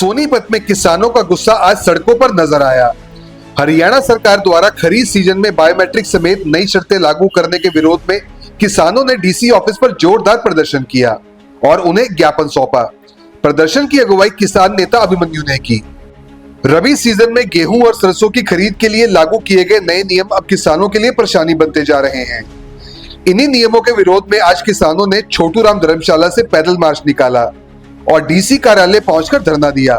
सोनीपत में किसानों का गुस्सा आज सड़कों पर नजर आया। हरियाणा सरकार द्वारा खरीद सीजन में बायोमेट्रिक समेत नई शर्तें लागू करने के विरोध में किसानों ने डीसी ऑफिस पर जोरदार प्रदर्शन किया और उन्हें ज्ञापन सौंपा। प्रदर्शन की अगुवाई किसान नेता अभिमन्यु ने की। रबी सीजन में गेहूं और सरसों की खरीद के लिए लागू किए गए नए नियम अब किसानों के लिए परेशानी बनते जा रहे हैं। इन्हीं नियमों के विरोध में आज किसानों ने छोटू राम धर्मशाला से पैदल मार्च निकाला और डीसी कार्यालय पहुंचकर धरना दिया।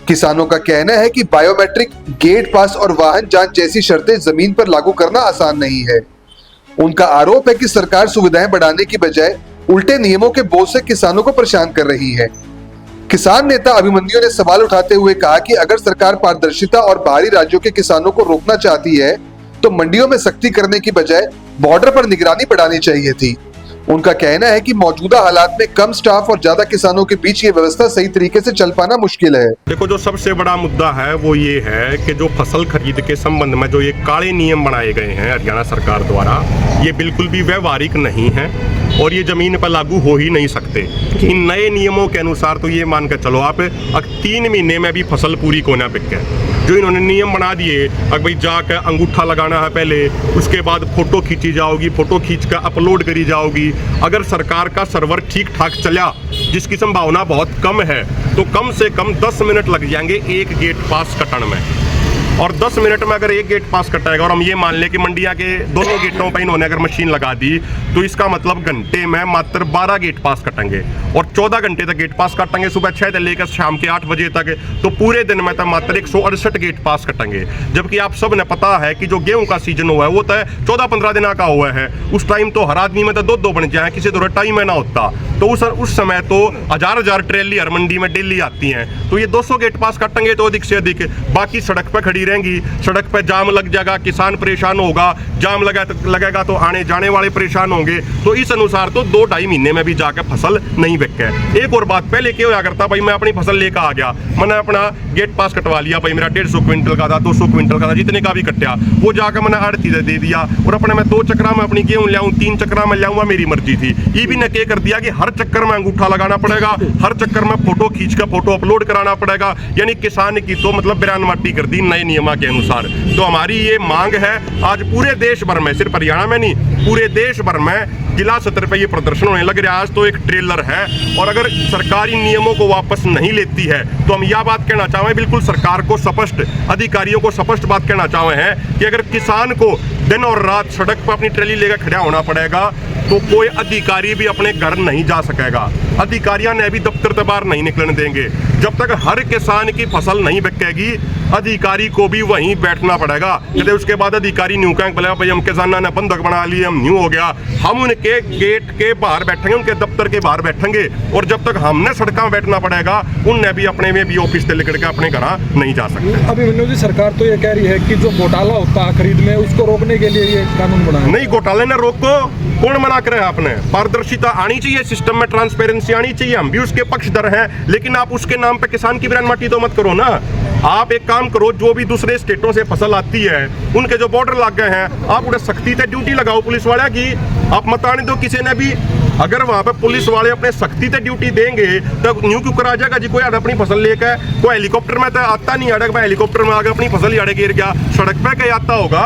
किसानों का कहना है कि बायोमेट्रिक, गेट पास और वाहन जांच जैसी शर्तें जमीन पर लागू करना आसान नहीं है। उनका आरोप है कि सरकार सुविधाएं बढ़ाने की बजाय उल्टे नियमों के बोझ से किसानों को परेशान कर रही है। किसान नेता अभिमन्यु ने सवाल उठाते हुए कहा कि अगर सरकार पारदर्शिता और बाहरी राज्यों के किसानों को रोकना चाहती है तो मंडियों में सख्ती करने की बजाय बॉर्डर पर निगरानी बढ़ानी चाहिए थी। उनका कहना है कि मौजूदा हालात में कम स्टाफ और ज्यादा किसानों के बीच ये व्यवस्था सही तरीके से चल पाना मुश्किल है। देखो, जो सबसे बड़ा मुद्दा है वो ये है कि जो फसल खरीद के संबंध में जो ये काले नियम बनाए गए हैं हरियाणा सरकार द्वारा, ये बिल्कुल भी व्यवहारिक नहीं है और ये जमीन पर लागू हो ही नहीं सकते। इन नए नियमों के अनुसार तो ये मान कर चलो आप 3 महीने में भी फसल पूरी को ना बिके। जो इन्होंने नियम बना दिए, अगर भाई जाकर अंगूठा लगाना है पहले, उसके बाद फोटो खींची जाओगी, फोटो खींच कर अपलोड करी जाओगी। अगर सरकार का सर्वर ठीक ठाक चला, जिसकी संभावना बहुत कम है, तो कम से कम 10 मिनट लग जाएंगे एक गेट पास कटन में। और 10 मिनट में अगर एक गेट पास कटाएगा और हम ये मान लें कि मंडिया के दोनों गेटों पर इन्होंने अगर मशीन लगा दी, तो इसका मतलब घंटे में मात्र 12 गेट पास कटेंगे और 14 घंटे तक गेट पास काटेंगे, सुबह 6 से लेकर शाम के 8 बजे तक। तो पूरे दिन में तो मात्र 168 गेट पास कटेंगे। जबकि आप सब ने पता है कि जो गेहूं का सीजन हुआ है वो तो 14-15 दिन का हुआ है। उस टाइम तो हर आदमी में तो दो बन जाए, किसी तरह टाइम है ना होता। तो उस समय तो हजार ट्रेली हर मंडी में डेली आती हैं। तो ये 200 गेट पास काटेंगे तो अधिक से अधिक, बाकी सड़क पर खड़ी रहेंगी, सड़क पर जाम लग जाएगा, किसान परेशान होगा, जाम लगेगा तो आने जाने वाले परेशान होंगे। तो इस अनुसार तो 2-2.5 महीने में भी जाकर फसल नहीं बिके। एक और बात, पहले क्या होया करता, भाई मैं अपनी फसल लेकर आ गया, मैंने अपना गेट पास कटवा लिया, भाई मेरा 150 क्विंटल का था, 200 क्विंटल का था, जितने का भी कट्या, वो जाकर मैंने आड़ती दे दिया और अपने मैं 2 चक्रा में अपनी गेहूं लाऊं, 3 चक्रा में लाऊंगा, मेरी मर्जी थी। ये भी ने क्या कर दिया कि हर चक्कर में अंगूठा लगाना पड़ेगा, हर चक्कर में फोटो खींच कर फोटो अपलोड कराना पड़ेगा। यानी किसान की तो मतलब बिरान माटी कर दी नए नियम के अनुसार। तो हमारी ये मांग है, आज पूरे देश भर में, सिर्फ हरियाणा में नहीं, पूरे देश भर में जिला स्तर पर ये प्रदर्शन होने लग रहा है। आज तो एक ट्रेलर है और अगर सरकारी नियमों को वापस नहीं लेती है तो हम यह बात कहना चाहें, बिल्कुल सरकार को स्पष्ट, अधिकारियों को स्पष्ट बात कहना चाहे हैं कि अगर किसान को दिन और रात सड़क पर अपनी ट्रेली लेकर खड़ा होना पड़ेगा तो कोई अधिकारी भी अपने घर नहीं जा सकेगा। अधिकारियों ने भी दफ्तर से बाहर नहीं निकलने देंगे। जब तक हर किसान की फसल नहीं बिकेगी, अधिकारी को भी वहीं बैठना पड़ेगा। यदि उसके बाद अधिकारी न्यू कहेंगे बोले भाई हम किसानों ने बंधक बना लिए, हम न्यू हो गया, हम उनके गेट के बाहर बैठेंगे, उनके दफ्तर के बाहर बैठेंगे। और जब तक हमने सड़क में बैठना पड़ेगा, उनने भी अपने में भी ऑफिस से लेकर के अपने घर नहीं जा सकते। अभिमन्यु जी, सरकार तो ये कह रही है कि जो घोटाला होता है खरीद में, उसको रोकने के लिए ये कानून बनाया। नहीं, घोटाले ने रोको, कौन मना करे? आपने पारदर्शिता आनी चाहिए, सिस्टम में ट्रांसपेरेंसी आनी चाहिए, हम भी उसके पक्षधर हैं। लेकिन आप उसके नाम पे किसान की बिरान माटी तो मत करो ना। आप एक काम करो, जो भी दूसरे स्टेटों से फसल आती है, उनके जो बॉर्डर लग गए हैं, आप उन्हें सख्ती से ड्यूटी लगाओ पुलिस वाले की। आप मत आने दो किसी ने भी। अगर वहां पे पुलिस वाले अपने सख्ती से ड्यूटी देंगे तो न्यू क्यों करा जाएगा जी? कोई अपनी फसल लेकर, कोई हेलीकॉप्टर में तो आता नहीं अड़क, मैं हेलीकॉप्टर में आकर अपनी फसल ही अड़े गिर गया, सड़क पे कहीं आता होगा।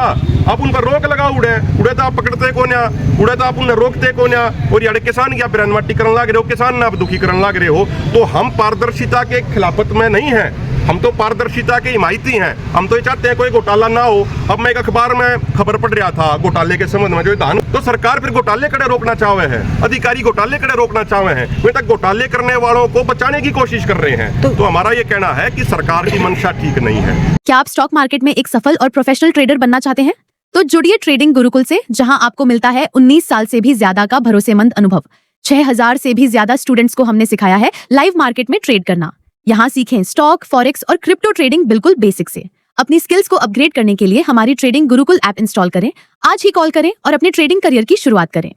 आप उन पर रोक लगाओ, उड़े तो आप पकड़ते को ना, उड़े तो आप उन्हें रोकते को ना। और यार किसान की आप बिरान माटी करने लग रहे हो, किसान ना आप दुखी करने लग रहे हो। तो हम पारदर्शिता के खिलाफत में नहीं है, हम तो पारदर्शिता के हिमायती हैं। हम तो ये चाहते हैं कोई घोटाला ना हो। अब मैं एक अखबार में खबर पढ़ रहा था घोटाले के संबंध में, जो धान, तो सरकार फिर घोटाले कड़े रोकना चाहे हैं, अधिकारी घोटाले कड़े रोकना चाहे हैं, वे तक घोटाले करने वालों को बचाने की कोशिश कर रहे हैं। तो हमारा ये कहना है कि सरकार की मंशा ठीक नहीं है। क्या आप स्टॉक मार्केट में एक सफल और प्रोफेशनल ट्रेडर बनना चाहते हैं? तो जुड़िए ट्रेडिंग गुरुकुल से, जहां आपको मिलता है 19 साल से भी ज्यादा का भरोसेमंद अनुभव। 6000 से भी ज्यादा स्टूडेंट्स को हमने सिखाया है लाइव मार्केट में ट्रेड करना। यहाँ सीखें स्टॉक, फॉरेक्स और क्रिप्टो ट्रेडिंग बिल्कुल बेसिक से। अपनी स्किल्स को अपग्रेड करने के लिए हमारी ट्रेडिंग गुरुकुल ऐप इंस्टॉल करें। आज ही कॉल करें और अपने ट्रेडिंग करियर की शुरुआत करें।